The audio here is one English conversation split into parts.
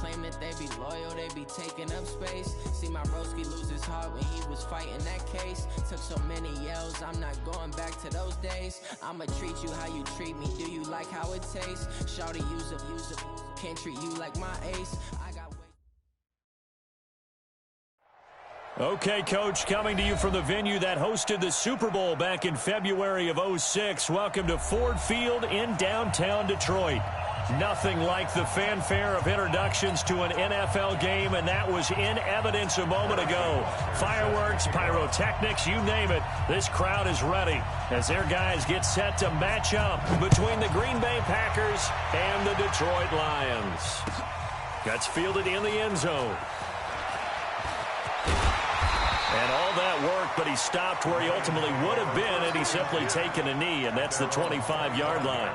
claim that they be loyal, they be taking up space. See my broski lose his heart when he was fighting that case. Took so many yells, I'm not going back to those days. I'ma treat you how you treat me, do you like how it tastes? Shawty use up, can't treat you like my ace. Okay, Coach, coming to you from the venue that hosted the Super Bowl back in February of '06. Welcome to Ford Field in downtown Detroit. Nothing like the fanfare of introductions to an NFL game, and that was in evidence a moment ago. Fireworks, pyrotechnics, you name it. This crowd is ready as their guys get set to match up between the Green Bay Packers and the Detroit Lions. Gets fielded in the end zone. And all that work, but he stopped where he ultimately would have been had he simply taken a knee, and that's the 25-yard line.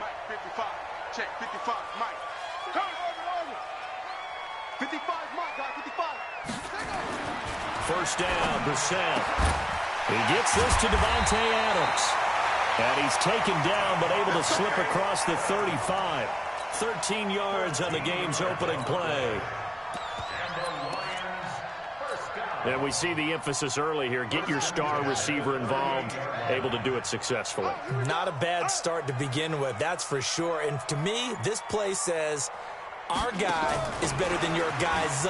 Mike, 55. Check, 55, Mike. 55, Mike, guy, 55. First down, Brissett. He gets this to Devontae Adams. And he's taken down, but able to slip across the 35. 13 yards on the game's opening play. And we see the emphasis early here. Get your star receiver involved, able to do it successfully. Not a bad start to begin with, that's for sure. And to me, this play says our guy is better than your guy's.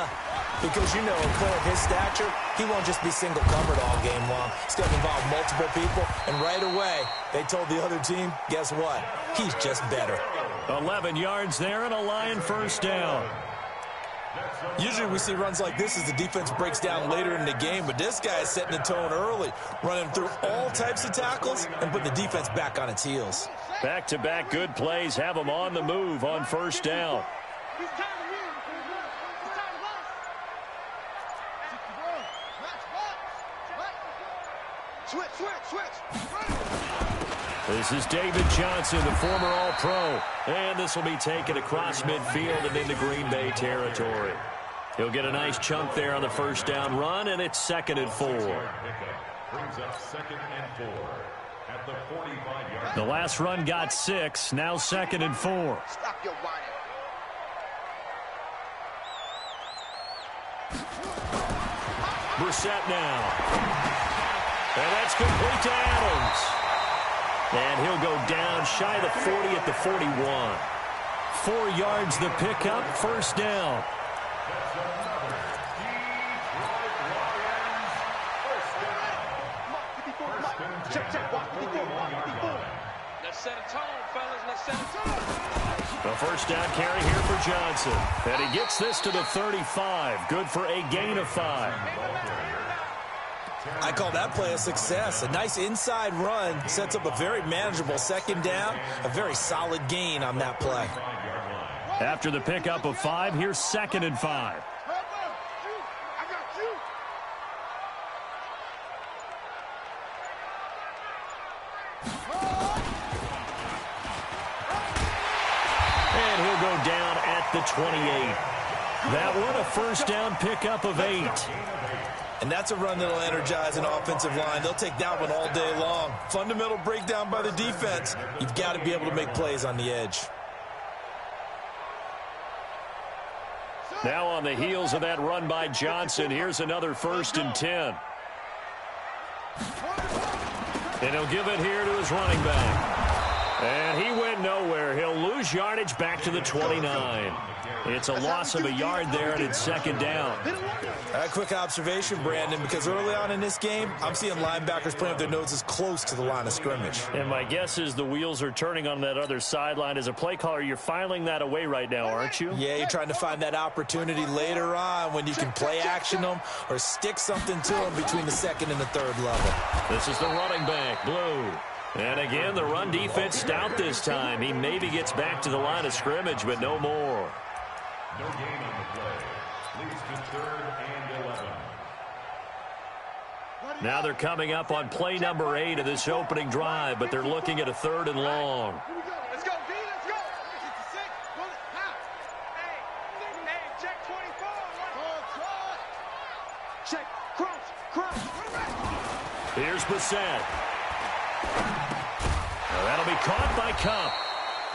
Because, you know, a player of his stature, he won't just be single-covered all game long. He's going to involve multiple people, and right away, they told the other team, guess what? He's just better. 11 yards there and a Lion first down. Usually we see runs like this as the defense breaks down later in the game, but this guy is setting the tone early, running through all types of tackles and putting the defense back on its heels. Back-to-back good plays have them on the move on first down. This is David Johnson, the former All-Pro. And this will be taken across midfield and into Green Bay territory. He'll get a nice chunk there on the first down run, and it's 2nd and 4. Brings up 2nd and 4 at the 45-yard. The last run got 6, now 2nd and 4. Stop your whining. Brissett now. And that's complete to Adams. And he'll go down shy of the 40 at the 41. 4 yards the pickup, first down. Let's set a tone, fellas. Let's set a tone. A first down carry here for Johnson. And he gets this to the 35. Good for a gain of 5. I call that play a success. A nice inside run sets up a very manageable second down. A very solid gain on that play. After the pickup of 5, here's 2nd and 5. And he'll go down at the 28. That one a first down pickup of 8. And that's a run that'll energize an offensive line. They'll take that one all day long. Fundamental breakdown by the defense. You've got to be able to make plays on the edge. Now on the heels of that run by Johnson, here's another 1st and 10. And he'll give it here to his running back. And he went nowhere. He'll lose yardage back to the 29. It's a loss of a yard there, and it's 2nd down. A quick observation, Brandon, because early on in this game, I'm seeing linebackers playing with their noses close to the line of scrimmage. And my guess is the wheels are turning on that other sideline. As a play caller, you're filing that away right now, aren't you? Yeah, you're trying to find that opportunity later on when you can play action them or stick something to them between the 2nd and the 3rd level. This is the running back, Blue. And again, the run defense stout this time. He maybe gets back to the line of scrimmage, but no more. No gain on the play. Leads to 3rd and 11. Now they're coming up on play number 8 of this opening drive, but they're looking at a 3rd and long. Here we go. Let's go, B. Let's go. 56. Roll it. Half. Hey, check 24. Check. Crouch. Crouch. Here's Brissett. Now that'll be caught by Cup.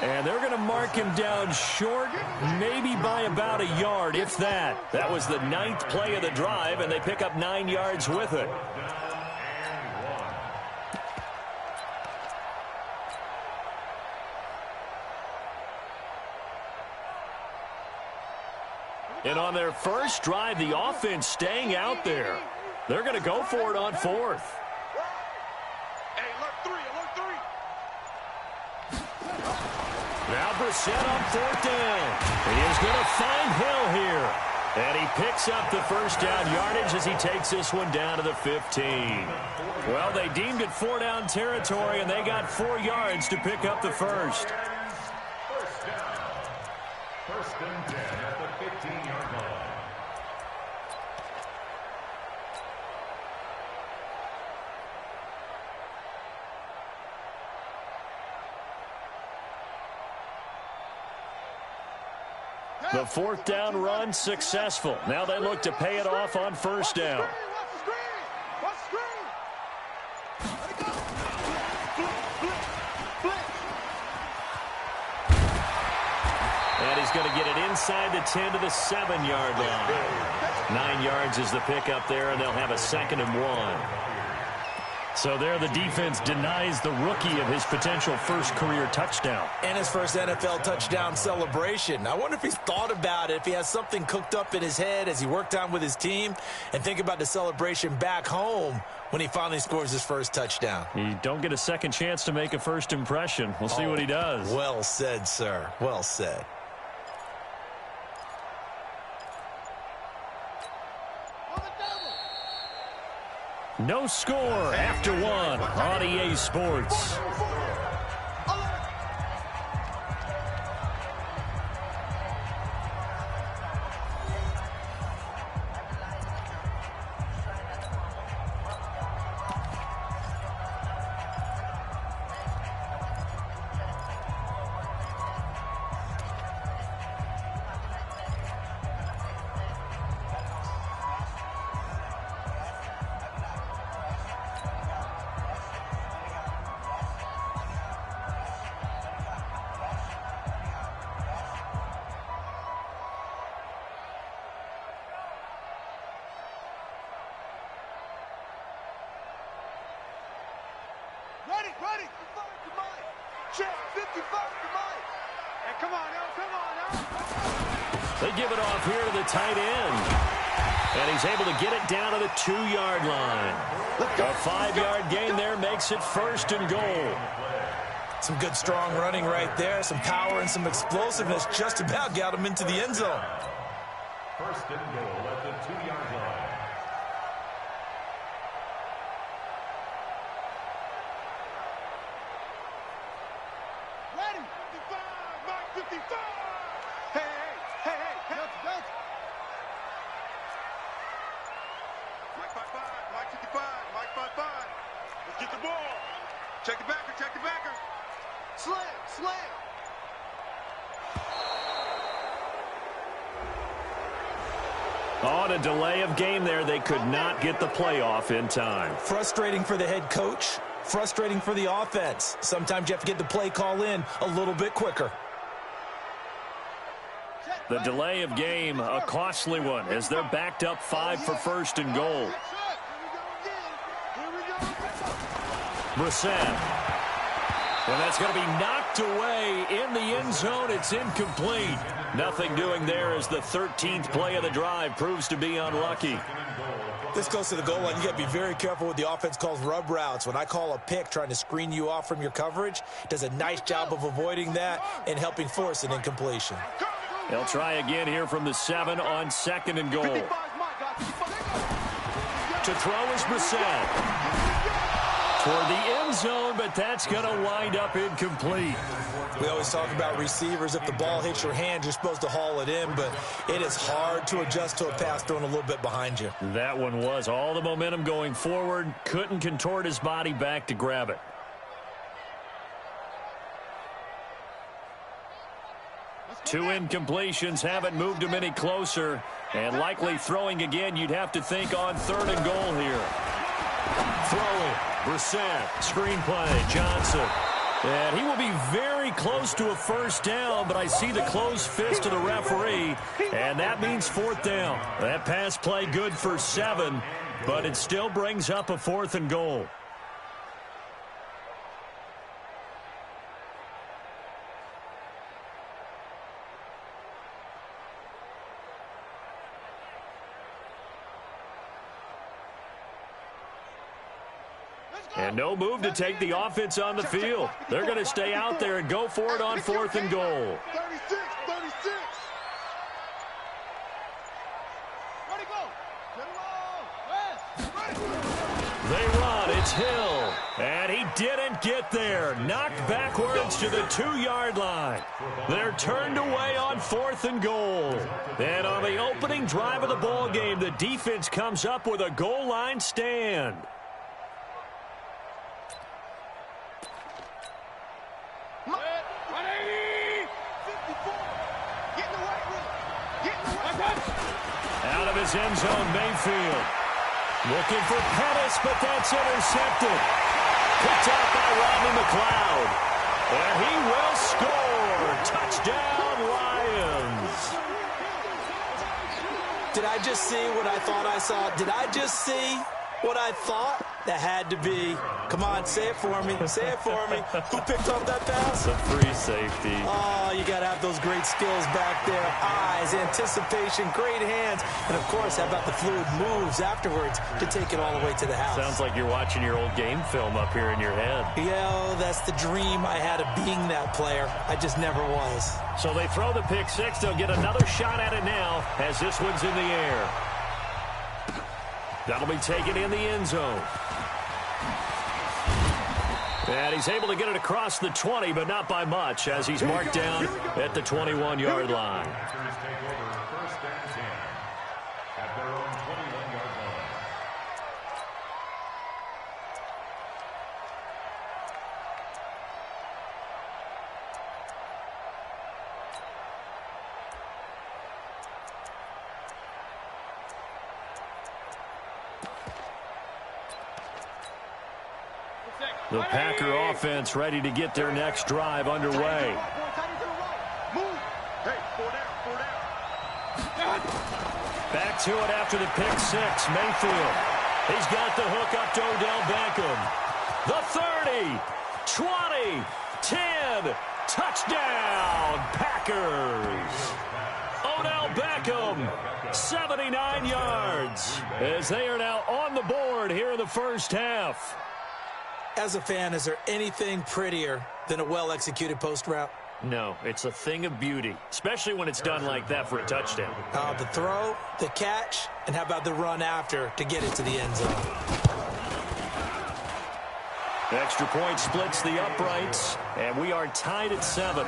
And they're going to mark him down short, maybe by about a yard, if that. That was the 9th play of the drive, and they pick up 9 yards with it. And on their first drive, the offense staying out there. They're going to go for it on 4th. Now Brissett on 4th down. He is going to find Hill here. And he picks up the first down yardage as he takes this one down to the 15. Well, they deemed it 4-down territory, and they got 4 yards to pick up the first. First down. First and 10 at the 15-yard line. The 4th down run successful. Now they look to pay it off on first down. And he's going to get it inside the 10 to the 7-yard line. 9 yards is the pickup there, and they'll have a 2nd and 1. So there the defense denies the rookie of his potential first career touchdown. And his first NFL touchdown celebration. I wonder if he's thought about it, if he has something cooked up in his head as he worked on with his team, and think about the celebration back home when he finally scores his first touchdown. You don't get a second chance to make a first impression. We'll see what he does. Well said, sir. Well said. No score after 1 on EA Sports. Ready. 55 to Mike. Check. 55 to Mike. Hey, come on now. They give it off here to the tight end. And he's able to get it down to the 2-yard line. A 5-yard gain there makes it 1st and goal. Some good, strong running right there. Some power and some explosiveness. Just about got him into the end zone. 1st and goal at the 2-yard line. Ready. 55. Mike 55. Hey. Don't. Mike 55. Mike 55. Mike 55. Let's get the ball. Check the backer. Slam. On a delay of game there, they could not get the play off in time. Frustrating for the head coach. Frustrating for the offense. Sometimes you have to get the play call in a little bit quicker. The delay of game, a costly one, as they're backed up 5 for 1st and goal. Brissett. And that's going to be knocked away in the end zone. It's incomplete. Nothing doing there as the 13th play of the drive proves to be unlucky. This goes to the goal line. You got to be very careful what the offense calls rub routes. When I call a pick trying to screen you off from your coverage, does a nice job of avoiding that and helping force an incompletion. They'll try again here from the 7 on 2nd and goal. To throw is Brissett. Toward the end zone, but that's going to wind up incomplete. We always talk about receivers. If the ball hits your hand, you're supposed to haul it in, but it is hard to adjust to a pass thrown a little bit behind you. That one was all the momentum going forward. Couldn't contort his body back to grab it. Two incompletions haven't moved him any closer, and likely throwing again, you'd have to think on 3rd and goal here. Throwing. Brissett. Screenplay. Johnson. And he will be very close to a first down, but I see the closed fist of the referee, and that means fourth down. That pass play good for 7, but it still brings up a 4th and goal. And no move to take the offense on the field. They're going to stay out there and go for it on 4th and goal. 36, 36. Ready, go. They run. It's Hill. And he didn't get there. Knocked backwards to the 2-yard line. They're turned away on 4th and goal. And on the opening drive of the ball game, the defense comes up with a goal line stand. Out of his end zone, Mayfield. Looking for Pettis, but that's intercepted. Picked out by Rodney McLeod. And he will score. Touchdown, Lions. Did I just see what I thought I saw? Did I just see what I thought? That had to be. Come on, say it for me. Say it for me. Who picked up that pass? The free safety. Oh, you got to have those great skills back there. Eyes, anticipation, great hands. And, of course, how about the fluid moves afterwards to take it all the way to the house? Sounds like you're watching your old game film up here in your head. Yeah, that's the dream I had of being that player. I just never was. So they throw the pick six. They'll get another shot at it now as this one's in the air. That'll be taken in the end zone. And he's able to get it across the 20, but not by much, as he's marked down at the 21-yard line. First and 10 at their own 21-yard line. The Packer offense ready to get their next drive underway. Back to it after the pick six. Mayfield. He's got the hook up to Odell Beckham. The 30, 20, 10. Touchdown, Packers. Odell Beckham, 79 yards, as they are now on the board here in the first half. As a fan, is there anything prettier than a well-executed post route? No, it's a thing of beauty, especially when it's done like that for a touchdown. The throw, the catch, and how about the run after to get it to the end zone? Extra point splits the uprights, and we are tied at 7.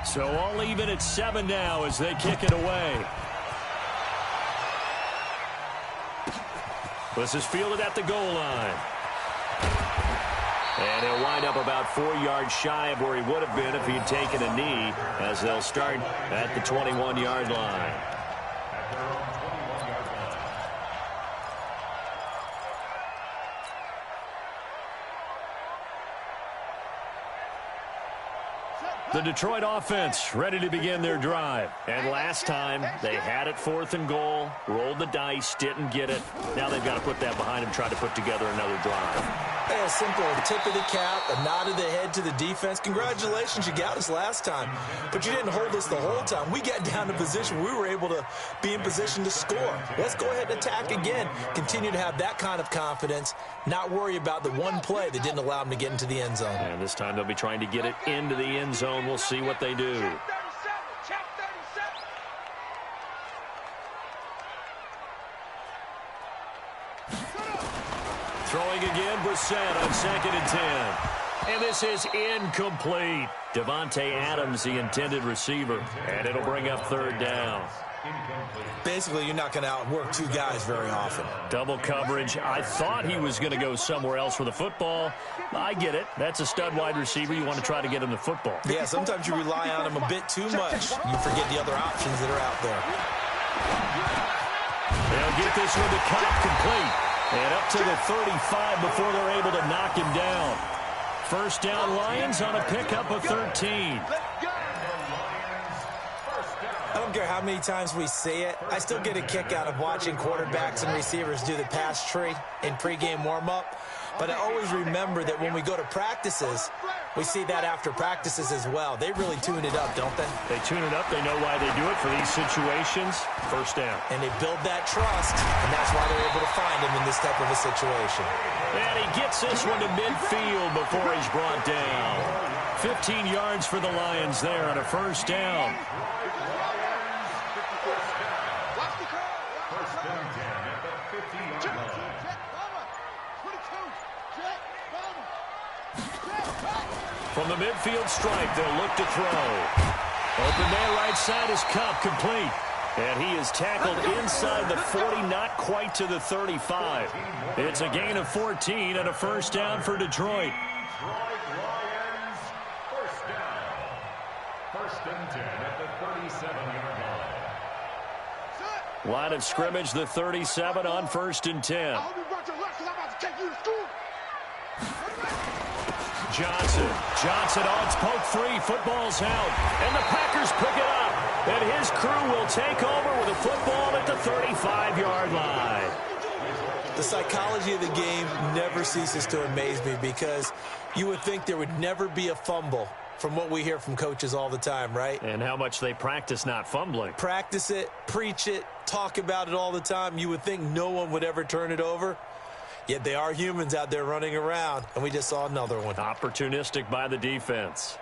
So all even at 7 now as they kick it away. This is fielded at the goal line. And he'll wind up about 4 yards shy of where he would have been if he had taken a knee, as they'll start at the 21-yard line. The Detroit offense ready to begin their drive. And last time, they had it 4th and goal, rolled the dice, didn't get it. Now they've got to put that behind them, try to put together another drive. Yeah, simple. Tip of the cap, a nod of the head to the defense. Congratulations, you got us last time. But you didn't hold us the whole time. We got down to position. We were able to be in position to score. Let's go ahead and attack again. Continue to have that kind of confidence. Not worry about the one play that didn't allow them to get into the end zone. And this time they'll be trying to get it into the end zone. We'll see what they do. Throwing again, Brissett on 2nd and 10. And this is incomplete. Devontae Adams, the intended receiver. And it'll bring up third down. Basically, you're not going to outwork two guys very often. Double coverage. I thought he was going to go somewhere else with the football. I get it. That's a stud wide receiver. You want to try to get him the football. Yeah, sometimes you rely on him a bit too much. You forget the other options that are out there. They'll get this one to Cobb complete. And up to the 35 before they're able to knock him down. First down Lions on a pickup of 13. I don't care how many times we see it. I still get a kick out of watching quarterbacks and receivers do the pass tree in pregame warm-up. But I always remember that when we go to practices, we see that after practices as well. They really tune it up, don't they? They tune it up. They know why they do it for these situations. First down. And they build that trust, and that's why they're able to find him in this type of a situation. And he gets this one to midfield before he's brought down. 15 yards for the Lions there on a first down. From the midfield stripe, they'll look to throw. Open man right side is Cup, complete. And he is tackled inside the 40, not quite to the 35. It's a gain of 14 and a first down for Detroit. First and 10 at the 37-yard line. Line of scrimmage, the 37 on first and 10. Johnson on poke three. Football's out. And the Packers pick it up. And his crew will take over with a football at the 35-yard line. The psychology of the game never ceases to amaze me because you would think there would never be a fumble from what we hear from coaches all the time, right? And how much they practice not fumbling. Practice it, preach it, talk about it all the time. You would think no one would ever turn it over. Yet they are humans out there running around, and we just saw another one. Opportunistic by the defense.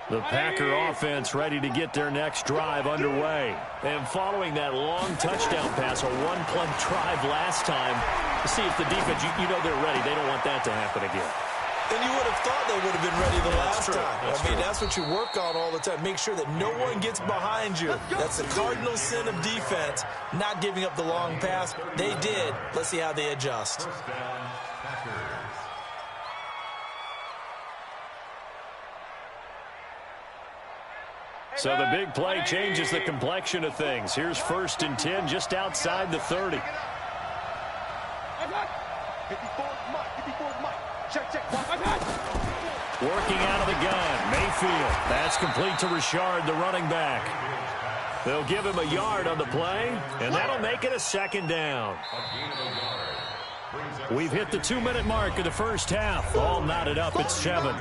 The Packer offense ready to get their next drive underway. And following that long touchdown pass, a one-play drive last time, to see if the defense, you know they're ready. They don't want that to happen again. And you would have thought they would have been ready the last time. That's what you work on all the time. Make sure that no one gets behind you. That's the cardinal sin of defense, not giving up the long pass. They did. Let's see how they adjust. First down, Packers. So the big play changes the complexion of things. Here's first and 10 just outside the 30. Working out of the gun, Mayfield. That's complete to Richard, the running back. They'll give him a yard on the play, and that'll make it a second down. We've hit the 2-minute mark of the first half. All knotted up at 7.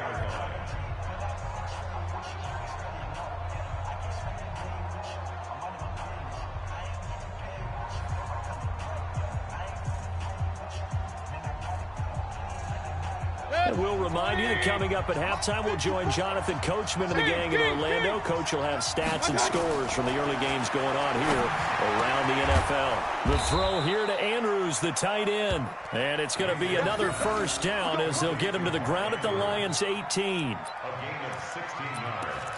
And we'll remind you that coming up at halftime, we'll join Jonathan Coachman and the gang in Orlando. Coach will have stats and scores from the early games going on here around the NFL. The throw here to Andrews, the tight end. And it's going to be another first down as they'll get him to the ground at the Lions' 18. A gain of 16 yards.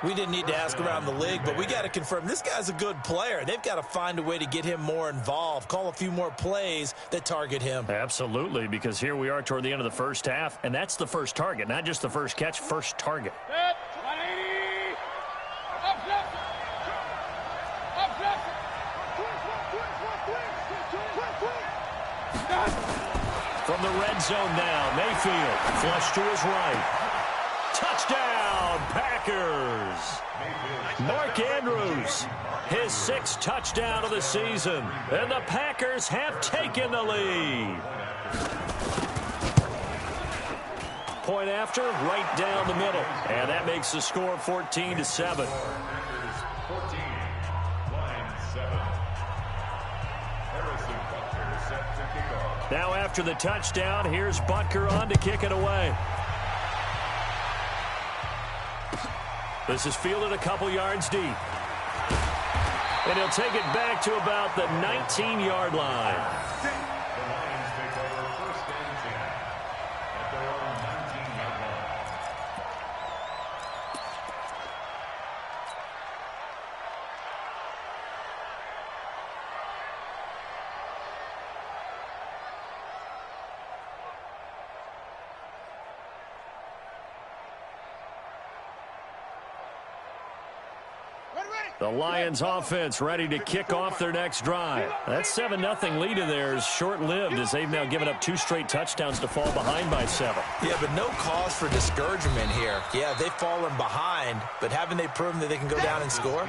We didn't need to ask around the league, but we got to confirm this guy's a good player. They've got to find a way to get him more involved, call a few more plays that target him. Absolutely, because here we are toward the end of the first half, and that's the first target, not just the first catch, first target. From the red zone now, Mayfield, flush to his right. Touchdown, Packers! Mark Andrews, his 6th touchdown of the season, and the Packers have taken the lead. Point after, right down the middle, and that makes the score 14-7. Packers 14, Lions 7. Harrison Butker set to kick off. Now after the touchdown, here's Butker on to kick it away. This is fielded a couple yards deep. And he'll take it back to about the 19-yard line. The Lions take over first and The Lions offense ready to kick off their next drive. That 7-0 lead of theirs short-lived as they've now given up 2 straight touchdowns to fall behind by 7. Yeah, but no cause for discouragement here. Yeah, they've fallen behind, but haven't they proven that they can go down and score?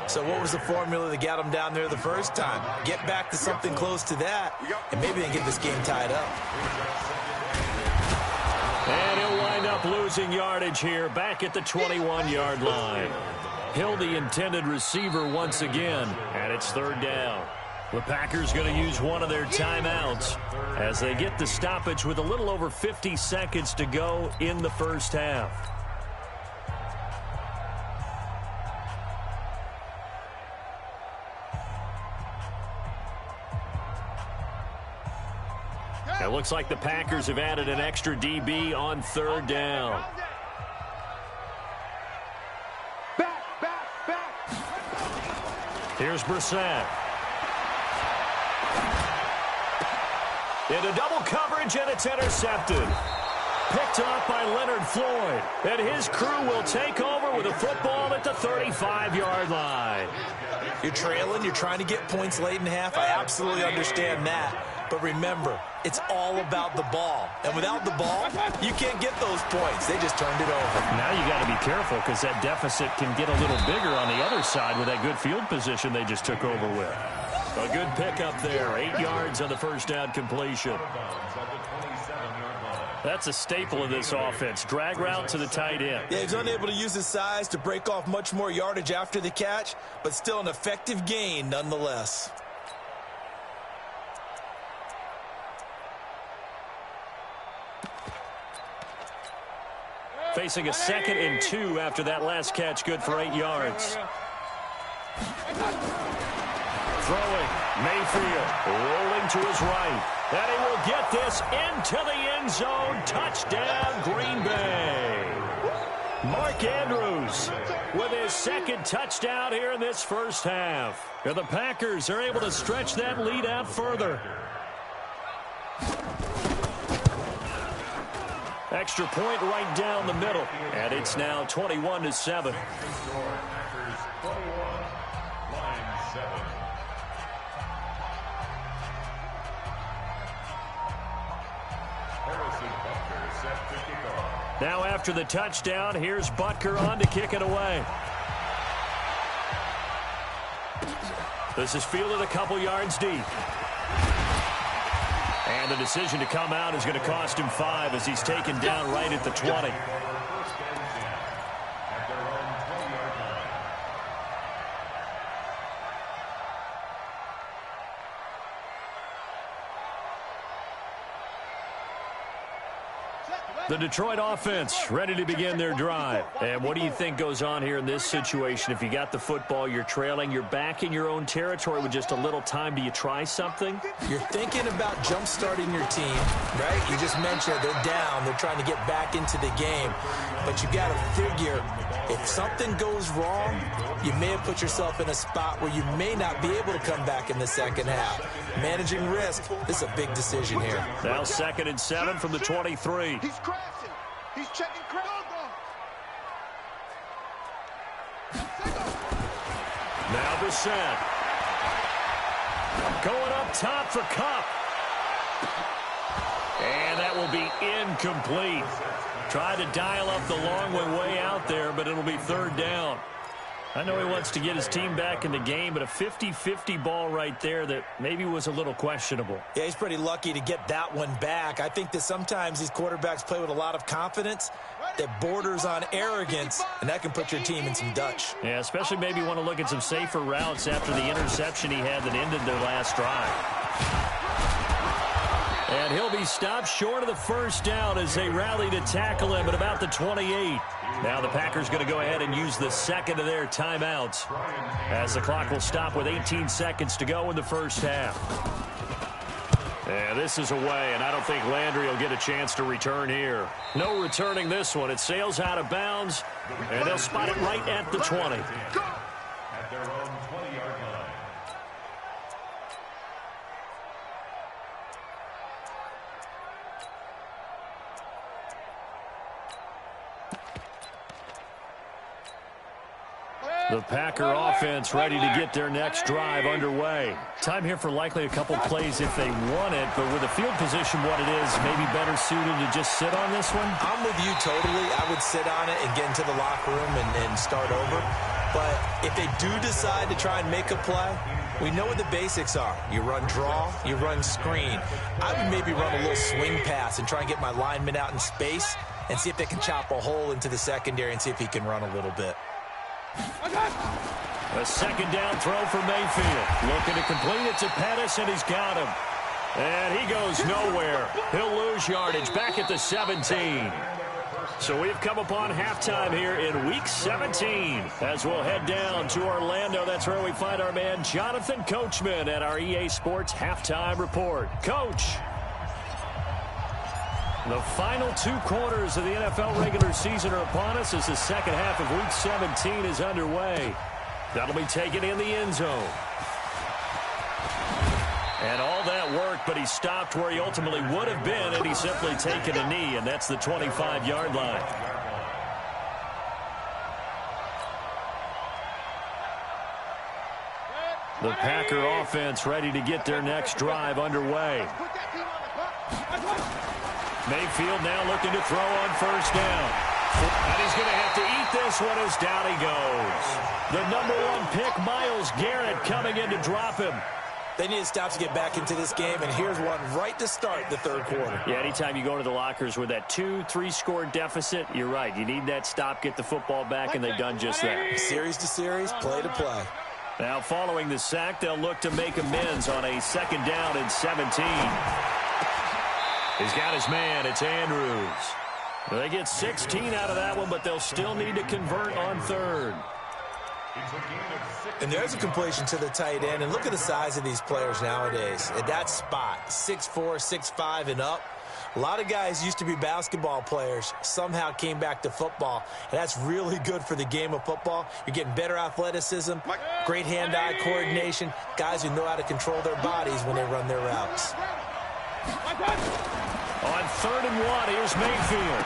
So what was the formula that got them down there the first time? Get back to something close to that, and maybe they can get this game tied up. And he'll wind up losing yardage here back at the 21-yard line. Hill, the intended receiver once again, and it's 3rd down. The Packers going to use one of their timeouts as they get the stoppage with a little over 50 seconds to go in the first half. It looks like the Packers have added an extra DB on 3rd down. Here's Brissett. Into double coverage, and it's intercepted. Picked off by Leonard Floyd. And his crew will take over with a football at the 35-yard line. You're trailing. You're trying to get points late in half. I absolutely understand that. But remember, it's all about the ball. And without the ball, you can't get those points. They just turned it over. Now you got to be careful because that deficit can get a little bigger on the other side with that good field position they just took over with. A good pickup there. 8 yards on the first down completion. That's a staple of this offense. Drag route to the tight end. Yeah, he's unable to use his size to break off much more yardage after the catch, but still an effective gain nonetheless. Facing a 2nd and 2 after that last catch, good for 8 yards. Throwing, Mayfield, rolling to his right. And he will get this into the end zone. Touchdown, Green Bay. Mark Andrews with his 2nd touchdown here in this first half. And the Packers are able to stretch that lead out further. Extra point right down the middle. And it's now 21-7. Now after the touchdown, here's Butker on to kick it away. This is fielded a couple yards deep. And the decision to come out is going to cost him 5 as he's taken down right at the 20. The Detroit offense ready to begin their drive. And what do you think goes on here in this situation? If you got the football, you're trailing, you're back in your own territory with just a little time. Do you try something? You're thinking about jump-starting your team, right? You just mentioned they're down. They're trying to get back into the game. But you got to figure if something goes wrong, you may have put yourself in a spot where you may not be able to come back in the second half. Managing risk, this is a big decision here. Now 2nd and 7 from the 23. He's crashing. He's checking crash. Now Brissett. Going up top for Kupp. And that will be incomplete. Tried to dial up the long way out there, but it'll be 3rd down. I know he wants to get his team back in the game, but a 50-50 ball right there that maybe was a little questionable. Yeah, he's pretty lucky to get that one back. I think that sometimes these quarterbacks play with a lot of confidence that borders on arrogance, and that can put your team in some Dutch. Yeah, especially maybe want to look at some safer routes after the interception he had that ended their last drive. And he'll be stopped short of the first down as they rally to tackle him at about the 28. Now the Packers going to go ahead and use the 2nd of their timeouts as the clock will stop with 18 seconds to go in the first half. And this is away, and I don't think Landry will get a chance to return here. No returning this one. It sails out of bounds, and they'll spot it right at the 20. At their own 20-yard line. The Packer offense ready to get their next drive underway. Time here for likely a couple plays if they want it, but with the field position what it is, maybe better suited to just sit on this one? I'm with you totally. I would sit on it and get into the locker room and start over. But if they do decide to try and make a play, we know what the basics are. You run draw, you run screen. I would maybe run a little swing pass and try and get my lineman out in space and see if they can chop a hole into the secondary and see if he can run a little bit. A second down throw for Mayfield. Looking to complete it to Pettis, and he's got him. And he goes nowhere. He'll lose yardage back at the 17. So we've come upon halftime here in Week 17. As we'll head down to Orlando, that's where we find our man Jonathan Coachman at our EA Sports Halftime Report. Coach. The final 2 quarters of the NFL regular season are upon us as the second half of Week 17 is underway. That'll be taken in the end zone. And all that work, but he stopped where he ultimately would have been had he simply taken a knee, and that's the 25-yard line. The Packer offense ready to get their next drive underway. Mayfield now looking to throw on first down. And he's going to have to eat this one as down he goes. The #1 pick, Myles Garrett, coming in to drop him. They need to stop to get back into this game, and here's one right to start the third quarter. Yeah, anytime you go to the lockers with that 2-3 score deficit, you're right. You need that stop, get the football back, and they've done just that. Series to series, play to play. Now following the sack, they'll look to make amends on a second down and 17. He's got his man. It's Andrews. They get 16 out of that one, but they'll still need to convert on third. And there's a completion to the tight end. And look at the size of these players nowadays. At that spot, 6'4", 6'5", and up. A lot of guys used to be basketball players, somehow came back to football. And that's really good for the game of football. You're getting better athleticism, great hand-eye coordination, guys who know how to control their bodies when they run their routes. On 3rd and 1, here's Mayfield.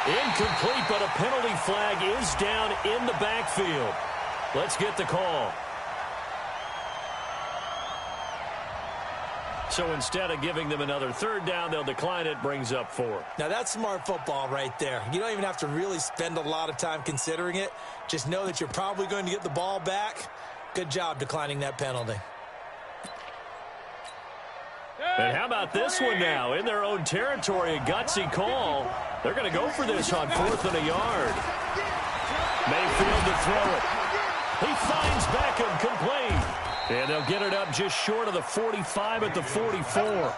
Incomplete, but a penalty flag is down in the backfield. Let's get the call. So instead of giving them another 3rd down, they'll decline it, brings up 4. Now that's smart football right there. You don't even have to really spend a lot of time considering it. Just know that you're probably going to get the ball back. Good job declining that penalty. And how about this one now? In their own territory, a gutsy call. They're going to go for this on 4th and a yard. Mayfield to throw it. He finds Beckham complete. And they'll get it up just short of the 45 at the 44.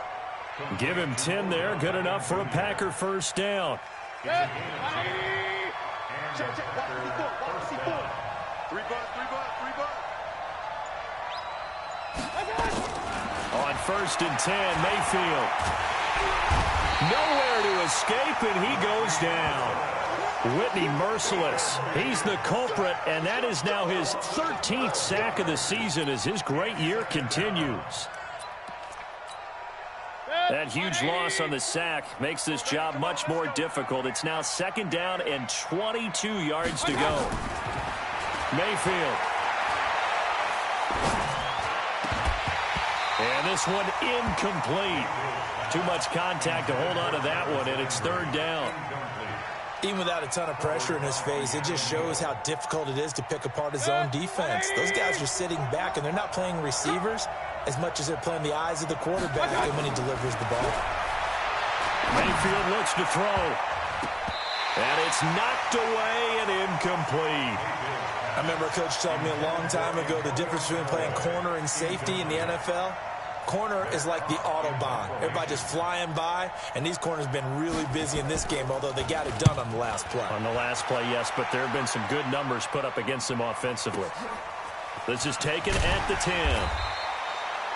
Give him 10 there. Good enough for a Packer first down. 3 bucks. On 1st and 10, Mayfield. Nowhere to escape, and he goes down. Whitney merciless. He's the culprit, and that is now his 13th sack of the season as his great year continues. That huge loss on the sack makes this job much more difficult. It's now 2nd down and 22 yards to go. Mayfield. And this one incomplete. Too much contact to hold on to that one, and it's 3rd down. Even without a ton of pressure in his face, it just shows how difficult it is to pick apart his own defense. Those guys are sitting back, and they're not playing receivers as much as they're playing the eyes of the quarterback and when he delivers the ball. Mayfield looks to throw. And it's knocked away and incomplete. I remember a coach telling me a long time ago the difference between playing corner and safety in the NFL. Corner is like the Autobahn. Everybody just flying by, and these corners have been really busy in this game, although they got it done on the last play. On the last play, yes, but there have been some good numbers put up against them offensively. This is taken at the 10.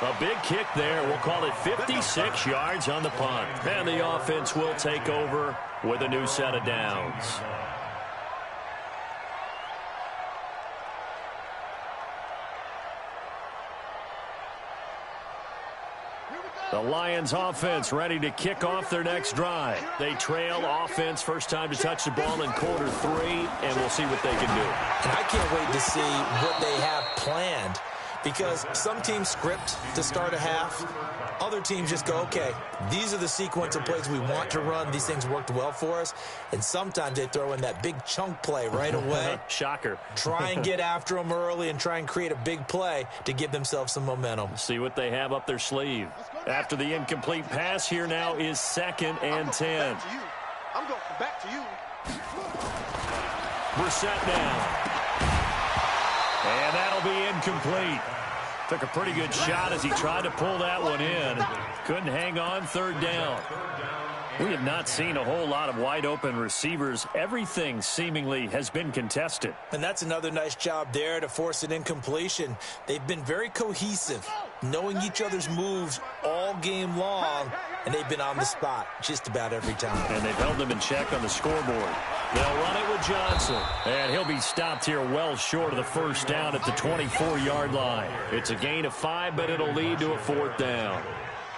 A big kick there. We'll call it 56 yards on the punt. And the offense will take over with a new set of downs. The Lions offense ready to kick off their next drive. They trail offense, first time to touch the ball in quarter 3, and we'll see what they can do. And I can't wait to see what they have planned, because some teams script to start a half. Other teams just go, okay, these are the sequence of plays we want to run. These things worked well for us. And sometimes they throw in that big chunk play right away. Shocker. Try and get after them early and try and create a big play to give themselves some momentum. See what they have up their sleeve. After the incomplete pass, here now is 2nd and 10. I'm going back to you. Brissett down. And that'll be incomplete. Took a pretty good shot as he tried to pull that one in. Couldn't hang on, 3rd down. We have not seen a whole lot of wide-open receivers. Everything seemingly has been contested. And that's another nice job there to force an incompletion. They've been very cohesive, knowing each other's moves all game long, and they've been on the spot just about every time. And they've held them in check on the scoreboard. They'll run it with Johnson. And he'll be stopped here well short of the 1st down at the 24-yard line. It's a gain of 5, but it'll lead to a 4th down.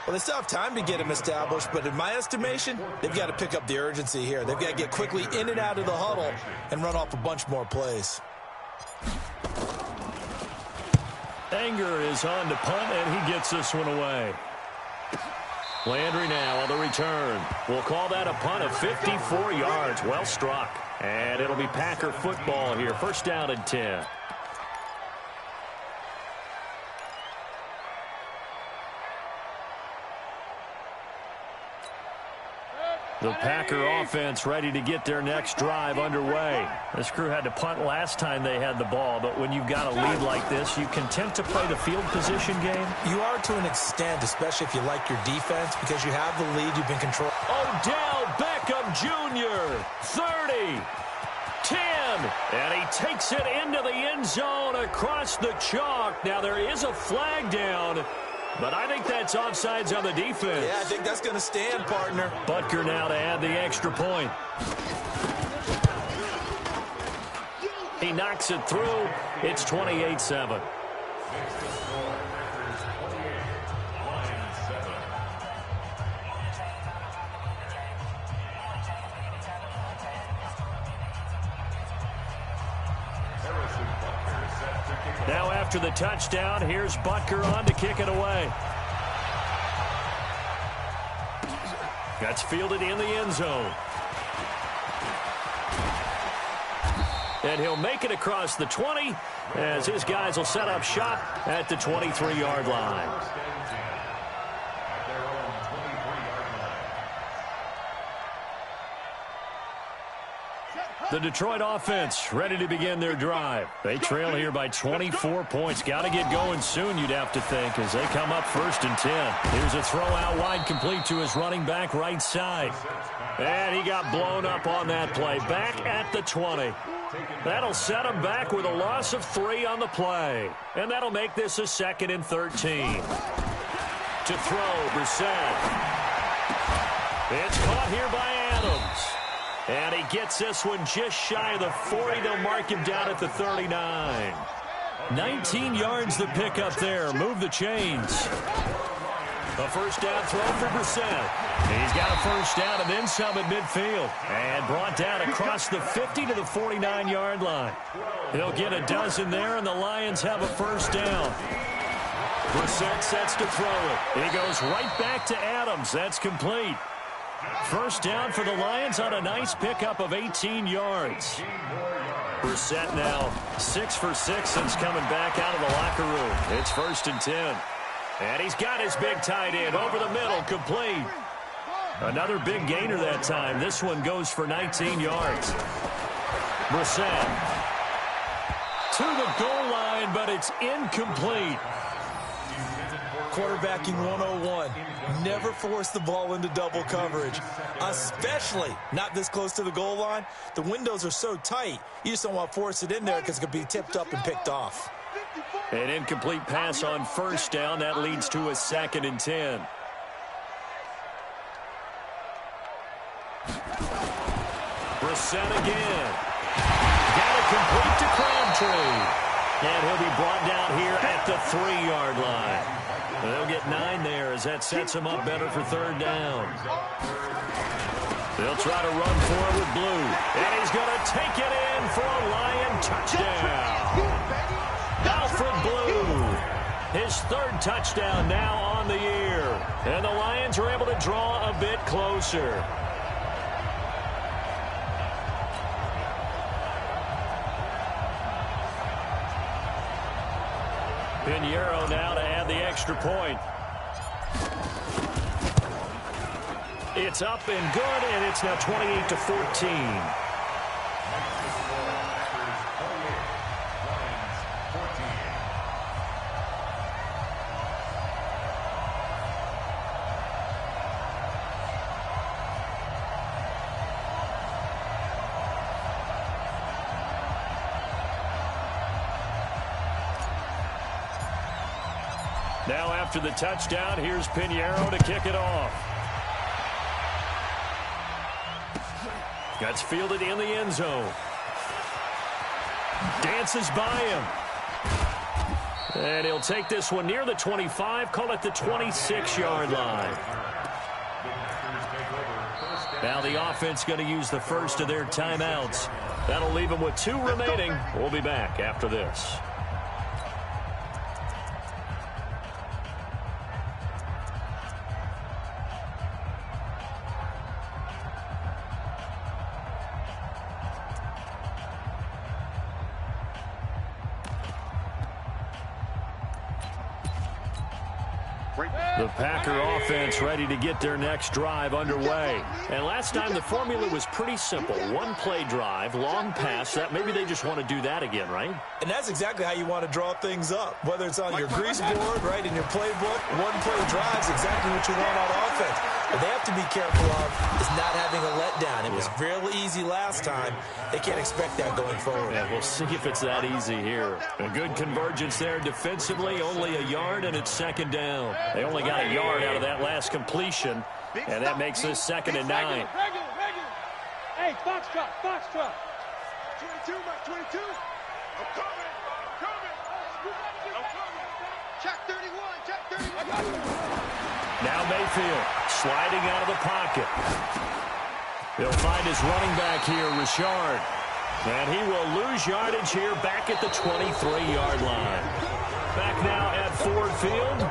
Well, they still have time to get him established, but in my estimation, they've got to pick up the urgency here. They've got to get quickly in and out of the huddle and run off a bunch more plays. Anger is on to punt, and he gets this one away. Landry now on the return. We'll call that a punt of 54 yards. Well struck. And it'll be Packer football here. 1st down and 10. The Packer offense ready to get their next drive underway. This crew had to punt last time they had the ball, but when you've got a lead like this, you content to play the field position game? You are to an extent, especially if you like your defense, because you have the lead, you've been controlling. Odell Beckham Jr., 30, 10, and he takes it into the end zone across the chalk. Now there is a flag down, but I think that's offsides on the defense. Yeah, I think that's going to stand, partner. Butker now to add the extra point. He knocks it through. It's 28-7. Now after the touchdown, here's Butker on to kick it away. That's fielded in the end zone. And he'll make it across the 20 as his guys will set up shop at the 23-yard line. The Detroit offense ready to begin their drive. They trail here by 24 points. Got to get going soon, you'd have to think, as they come up 1st and 10. Here's a throw out wide complete to his running back right side. And he got blown up on that play. Back at the 20. That'll set him back with a loss of 3 on the play. And that'll make this a 2nd and 13. To throw, Brissett. It's caught here by Adams. And he gets this one just shy of the 40. They'll mark him down at the 39. 19 yards the pickup there. Move the chains. A 1st down throw for Brissett. He's got a 1st down and then some at midfield. And brought down across the 50 to the 49-yard line. He'll get a dozen there, and the Lions have a 1st down. Brissett sets to throw it. He goes right back to Adams. That's complete. 1st down for the Lions on a nice pickup of 18 yards. Brissett now 6 for 6 since coming back out of the locker room. It's 1st and 10. And he's got his big tight end over the middle, complete. Another big gainer that time. This one goes for 19 yards. Brissett to the goal line, but it's incomplete. Quarterbacking 101. Never force the ball into double coverage, especially not this close to the goal line. The windows are so tight, you just don't want to force it in there because it could be tipped up and picked off. An incomplete pass on 1st down. That leads to a 2nd and 10. Brissett again. Got it complete to Crabtree. And he'll be brought down here at the 3-yard line. They'll get 9 there as that sets them up better for third down. They'll try to run for it with Blue. And he's going to take it in for a Lion touchdown. Alfred Blue, his 3rd touchdown now on the year. And the Lions are able to draw a bit closer. Pinheiro now to add the extra point. It's up and good, and it's now 28-14. Now after the touchdown, here's Pinheiro to kick it off. Gets fielded in the end zone. Dances by him. And he'll take this one near the 25, call it the 26-yard line. Now the offense going to use the first of their timeouts. That'll leave them with 2 remaining. We'll be back after this. The Packer offense ready to get their next drive underway. And last time the formula was pretty simple. 1-play drive, long pass. That maybe they just want to do that again, right? And that's exactly how you want to draw things up. Whether it's on your grease board, right, in your playbook, 1-play drive is exactly what you want on offense. What they have to be careful of is not having a letdown. It was real easy last time. They can't expect that going forward. Yeah, we'll see if it's that easy here. A good convergence there defensively, only a yard, and it's 2nd down. They only got a yard out of that last completion, and that makes this 2nd and 9. Regular. Hey, Foxtrot. 22, Mike, 22. I'm coming. Check 31. Now Mayfield sliding out of the pocket. He'll find his running back here, Richard. And he will lose yardage here back at the 23-yard line. Back now at Ford Field.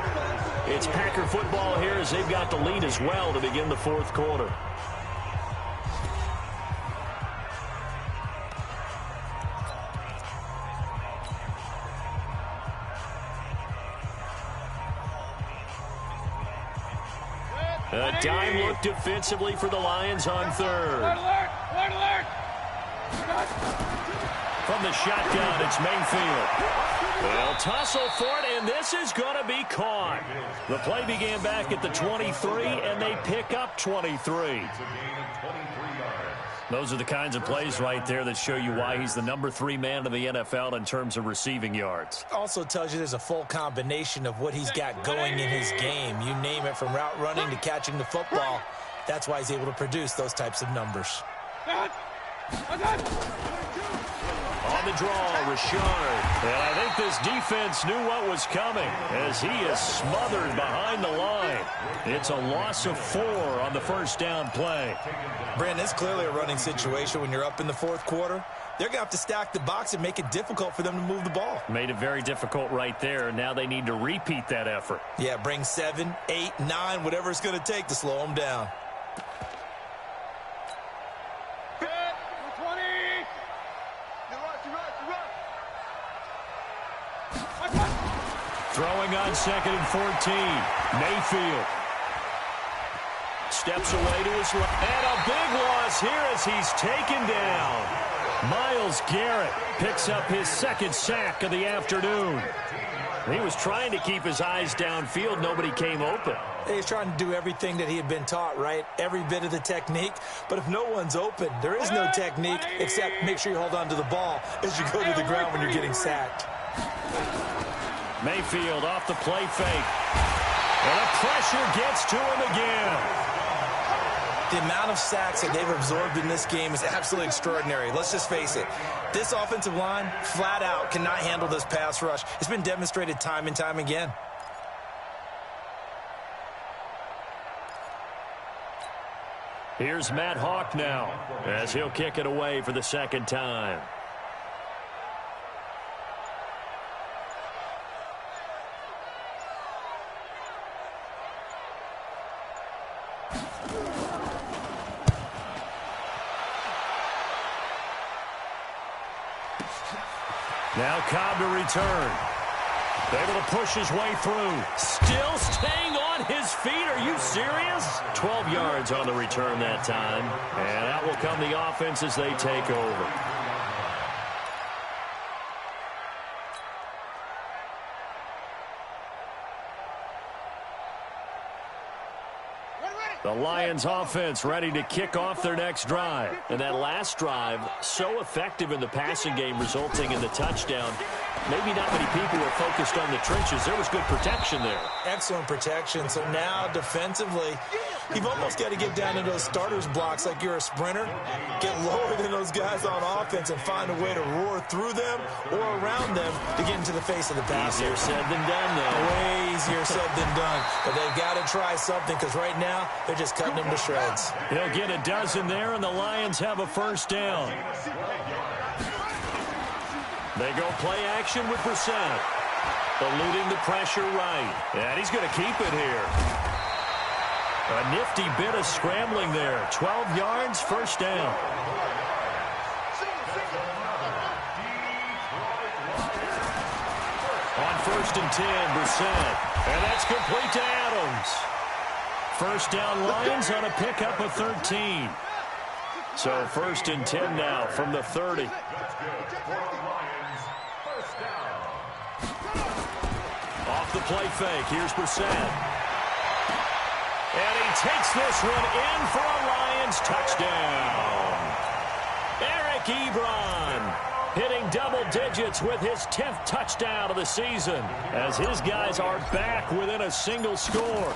It's Packer football here as they've got the lead as well to begin the 4th quarter. A dime look defensively for the Lions on 3rd. Alert! From the shotgun, it's Mayfield. They'll tussle for it, and this is going to be caught. The play began back at the 23, and they pick up 23. Those are the kinds of plays right there that show you why he's the number 3 man in the NFL in terms of receiving yards. Also tells you there's a full combination of what he's got going in his game. You name it, from route running to catching the football. That's why he's able to produce those types of numbers. On the draw, Richard. And I think this defense knew what was coming as he is smothered behind the line. It's a loss of 4 on the 1st down play. Brandon, it's clearly a running situation when you're up in the 4th quarter. They're going to have to stack the box and make it difficult for them to move the ball. Made it very difficult right there. Now they need to repeat that effort. Yeah, bring 7, 8, 9, whatever it's going to take to slow them down. Throwing on 2nd and 14. Mayfield steps away to his left. And a big loss here as he's taken down. Myles Garrett picks up his 2nd sack of the afternoon. He was trying to keep his eyes downfield. Nobody came open. He's trying to do everything that he had been taught, right? Every bit of the technique. But if no one's open, there is no technique except make sure you hold on to the ball as you go to the ground when you're getting sacked. Mayfield off the play fake. And the pressure gets to him again. The amount of sacks that they've absorbed in this game is absolutely extraordinary. Let's just face it. This offensive line, flat out, cannot handle this pass rush. It's been demonstrated time and time again. Here's Matt Hawk now as he'll kick it away for the second time. Now Cobb to return. Able to push his way through. Still staying on his feet. Are you serious? 12 yards on the return that time. And out will come the offense as they take over. The Lions offense ready to kick off their next drive. And that last drive, so effective in the passing game, resulting in the touchdown. Maybe not many people were focused on the trenches. There was good protection there. Excellent protection. So now defensively, you've almost got to get down to those starters blocks like you're a sprinter. Get lower than those guys on offense and find a way to roar through them or around them to get into the face of the passer. Easier said than done, though. Way easier said than done. But they've got to try something because right now they're just cutting them to shreds. He'll get a dozen there, and the Lions have a first down. They go play action with Brissett. Eluding the pressure right. And he's going to keep it here. A nifty bit of scrambling there. 12 yards, first down. On 1st and 10, Brissett. And that's complete to Adams. First down Lions on a pickup of 13. So 1st and 10 now from the 30. Off the play fake. Here's Brissett. And he takes this one in for a Lions touchdown. Eric Ebron hitting double digits with his 10th touchdown of the season as his guys are back within a single score.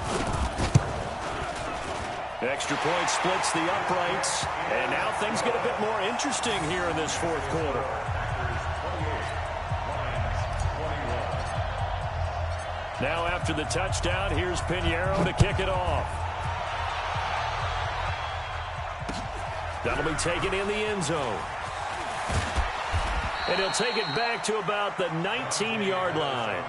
Extra point splits the uprights, and now things get a bit more interesting here in this fourth quarter. Now after the touchdown, here's Pinheiro to kick it off. That'll be taken in the end zone. And he'll take it back to about the 19-yard line.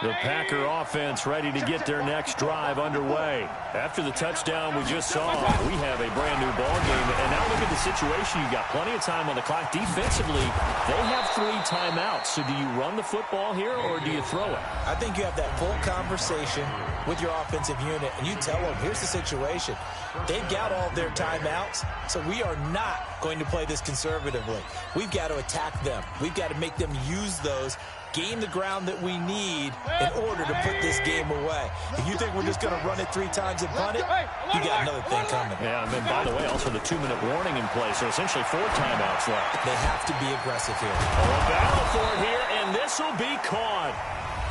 The Packer offense ready to get their next drive underway. After the touchdown we just saw, we have a brand new ball game. And now look at the situation. You've got plenty of time on the clock. Defensively, they have 3 timeouts. So do you run the football here or do you throw it? I think you have that full conversation with your offensive unit, and you tell them, here's the situation. They've got all their timeouts, so we are not going to play this conservatively. We've got to attack them. We've got to make them use those, gain the ground that we need in order to put this game away. If you think we're just going to run it 3 times and punt it, you got another thing coming. Yeah, and then, by the way, also the 2-minute warning in play, so essentially 4 timeouts left. They have to be aggressive here. A battle for it here, and this will be caught.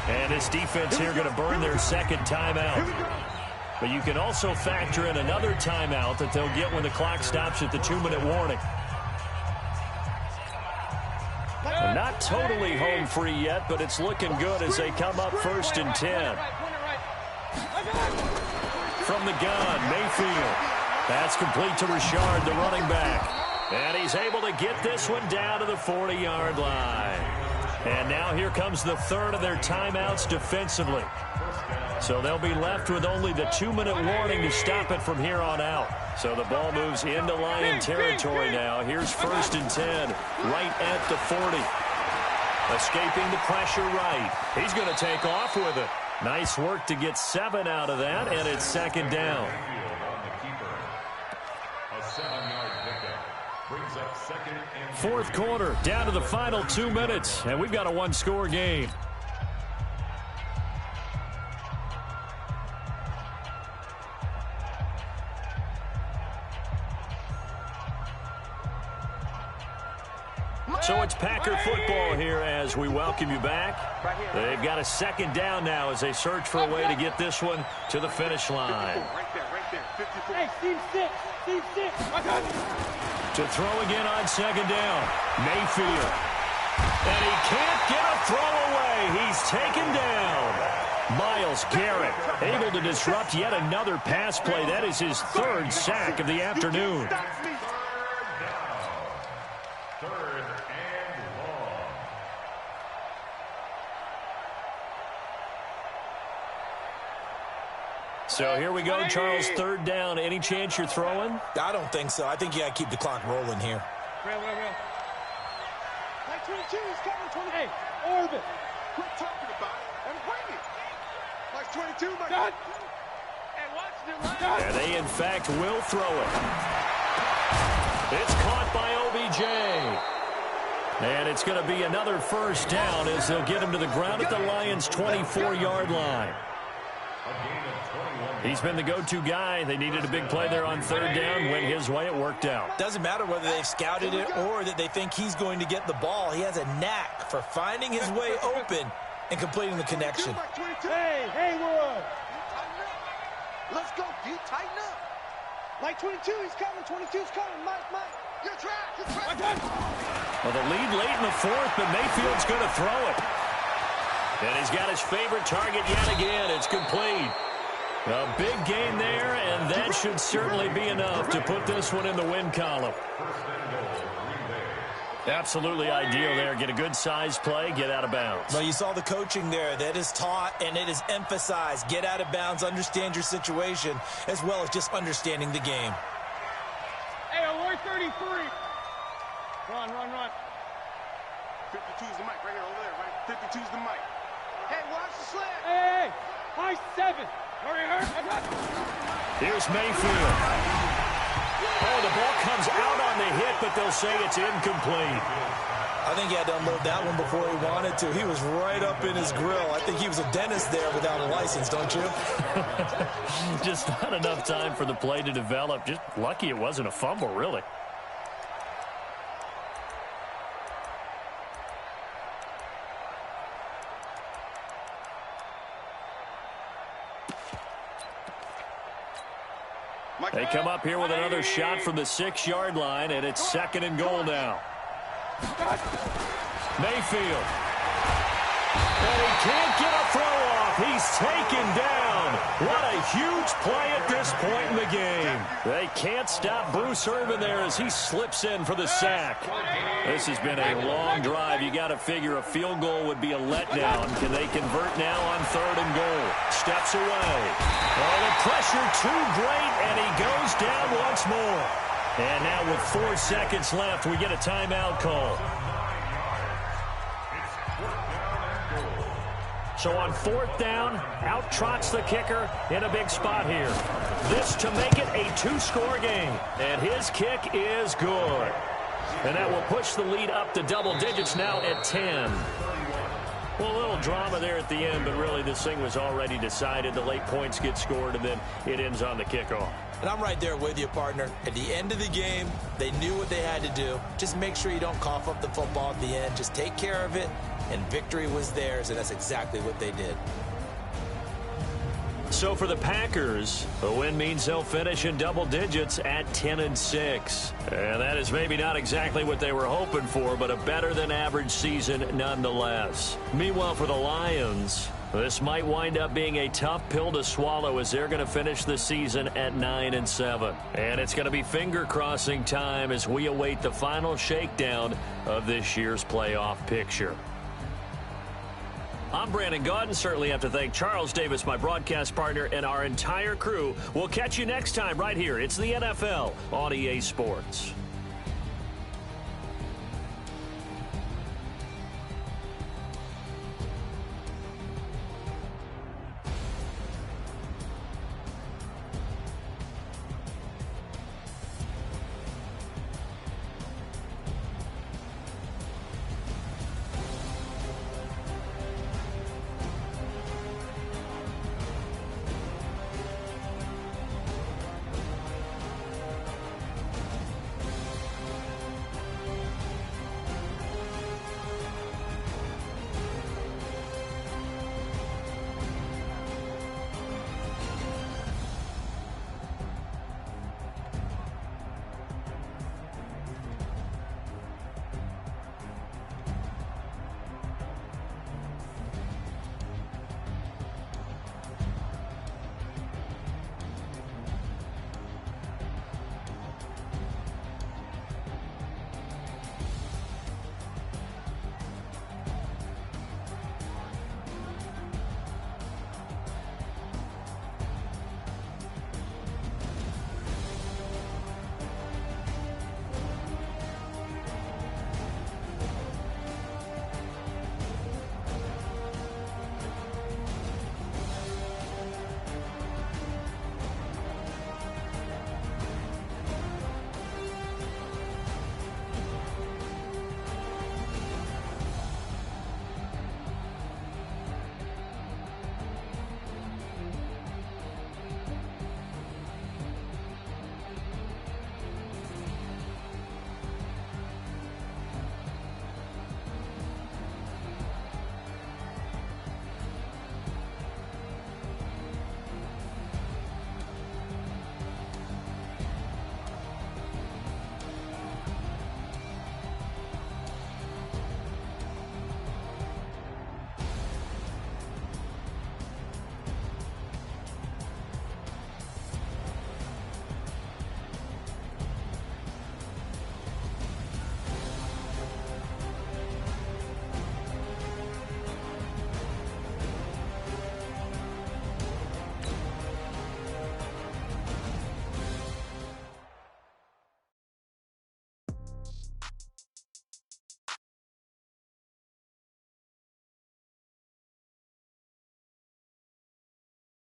And this defense here going to burn their second timeout. But you can also factor in another timeout that they'll get when the clock stops at the 2-minute warning. Not totally home free yet, but it's looking good as they come up 1st and 10. From the gun, Mayfield. That's complete to Richard, the running back. And he's able to get this one down to the 40-yard line. And now here comes the 3rd of their timeouts defensively. So they'll be left with only the 2-minute warning to stop it from here on out. So the ball moves into Lion territory now. Here's 1st and 10, right at the 40. Escaping the pressure right. He's going to take off with it. Nice work to get 7 out of that, and it's 2nd down. Fourth quarter, down to the final 2 minutes, and we've got a 1-score game. So it's Packer football here as we welcome you back. They've got a 2nd down now as they search for a way to get this one to the finish line. Right there, right there. 54. Hey, Steve 6. Steve 6. I got it. To throw again on second down. Mayfield. And he can't get a throw away. He's taken down. Myles Garrett able to disrupt yet another pass play. That is his third sack of the afternoon. Third and long. So here we go, Charles, third down. Any chance you're throwing? I don't think so. I think you got to keep the clock rolling here. Real. Like 22, he's coming 28. Orbit. Quit talking about it and bring it. Like 22, my God. And watch the line. And they, in fact, will throw it. It's caught by OBJ. And it's going to be another first down as they'll get him to the ground at the Lions' 24-yard line. He's been the go-to guy. They needed a big play there on third down. Went his way. It worked out. Doesn't matter whether they've scouted it or that they think he's going to get the ball. He has a knack for finding his way open and completing the connection. Hey, Haywood. Let's go, D. Tighten up. Like 22, he's coming. 22's coming. Mike. You're trapped. You're trapped. I got it. Well, the lead late in the fourth, but Mayfield's going to throw it. And he's got his favorite target yet again. It's complete. A big gain there, and that should certainly be enough to put this one in the win column. Absolutely ideal there. Get a good size play, get out of bounds. Well, you saw the coaching there. That is taught and it is emphasized. Get out of bounds, understand your situation, as well as just understanding the game. Hey, alert 33. Run. 52's the mic right here, over there, right? 52's the mic. Hey, watch the slant. Hey, high 7. Hurry. I got it. Here's Mayfield. Oh, the ball comes out on the hit, but they'll say it's incomplete. I think he had to unload that one before he wanted to. He was right up in his grill. I think he was a dentist there without a license, don't you? Just not enough time for the play to develop. Just lucky it wasn't a fumble, really. They come up here with another shot from the 6-yard line, and it's second and goal now. Mayfield. And he can't get a throw off. He's taken down. What a huge play at this point in the game. They can't stop Bruce Irvin there as he slips in for the sack. This has been a long drive. You got to figure a field goal would be a letdown. Can they convert now on third and goal? Steps away. Oh, the pressure too great, and he goes down once more. And now with 4 seconds left, we get a timeout call. So on fourth down, out trots the kicker in a big spot here. This to make it a 2-score game. And his kick is good. And that will push the lead up to double digits now at 10. Well, a little drama there at the end, but really this thing was already decided. The late points get scored, and then it ends on the kickoff. And I'm right there with you, partner. At the end of the game, they knew what they had to do. Just make sure you don't cough up the football at the end. Just take care of it, and victory was theirs, and that's exactly what they did. So for the Packers, a win means they'll finish in double digits at 10-6. And that is maybe not exactly what they were hoping for, but a better-than-average season nonetheless. Meanwhile, for the Lions, this might wind up being a tough pill to swallow as they're going to finish the season at 9-7. And it's going to be finger-crossing time as we await the final shakedown of this year's playoff picture. I'm Brandon Gaudin. Certainly have to thank Charles Davis, my broadcast partner, and our entire crew. We'll catch you next time right here. It's the NFL on EA Sports.